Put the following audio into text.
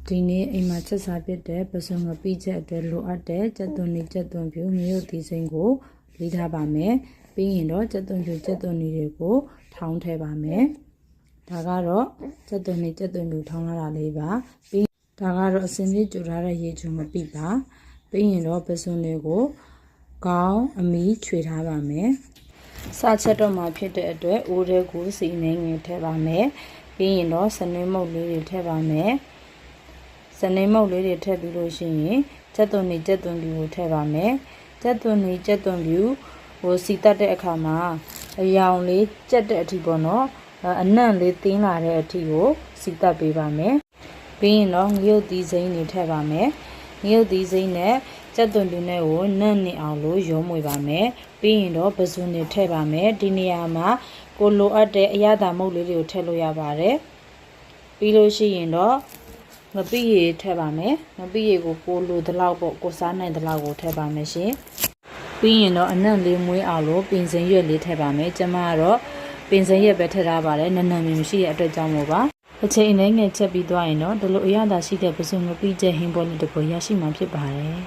ဒီနေ့အိမ်မှာချက်စားဖြစ်တဲ့ပစုံမပိချက်အတွက်လိုအပ်တဲ့ကြက်သွန်နဲ့ကြက်သွန်ဖြူငရုတ်သီးစိမ်းကိုလေးထားပါမယ်။ပြီးရင်တော့ကြက်သွန်ဖြူကြက်သွန်တွေကိုထောင်းထည့်ပါမယ်။ဒါကတော့ကြက်သွန်နဲ့ကြက်သွန်ဖြူထောင်းလာတာလေးပါ။ပြီးဒါကတော့အစင်းလေးကြိုထားတဲ့ရေချိုမပိပါ။ပြီးရင်တော့ပစုံလေးကိုကောင်းအမီခြွေထားပါမယ်။စချက်တော့မှဖြစ်တဲ့အတွက်အိုးထဲကိုစီနေငယ်ထည့်ပါမယ်။ပြီးရင်တော့စနွေးမုတ်လေးတွေထည့်ပါမယ်။စနေမုတ်လေးတွေထည့်ပြီးလို့ရှိရင်ကြက်သွန်နဲ့ကြက်သွန်ဖြူကိုထည့်ပါမယ်။ကြက်သွန်နဲ့ကြက်သွန်ဖြူကိုစီတက်တဲ့အခါမှာအယောင်လေးကြက်တဲ့အထိပေါ့နော်။အနံ့လေးတင်းလာတဲ့အထိကိုစီတက်ပေးပါမယ်။ပြီးရင်တော့ငရုတ်သီးစိမ်းတွေထည့်ပါမယ်။ငရုတ်သီးစိမ်းနဲ့ကြက်သွန်ဖြူနဲ့ကိုနံ့နေအောင်လို့ရုံးမွေပါမယ်။ပြီးရင်တော့ပစုံတွေထည့်ပါမယ်။ဒီနေရာမှာကိုလိုအပ်တဲ့အရသာမုတ်လေးတွေကိုထည့်လို့ရပါတယ်။ပြီးလို့ရှိရင်တော့ငပိရည်ထည့်ပါမယ်ငပိရည်ကိုလိုတလောက်ပေါ့ကိုစားနိုင်တလောက်ကိုထည့်ပါမယ်ရှင်ပြီးရင်တော့အနံ့လေးမွေးအောင်လို့ပင်စင်ရွက်လေးထည့်ပါမယ်ကျမကတော့ပင်စင်ရွက်ပဲထည့်ထားပါတယ်နံနံမရှိတဲ့အတွက်ကြောင့်မို့ပါအချိန်နဲ့ငယ်ချက်ပြီးသွားရင်တော့ဒီလိုအရသာရှိတဲ့ပစုံငပိချက်ဟင်းပေါ်လေးတစ်ခုရရှိမှဖြစ်ပါတယ်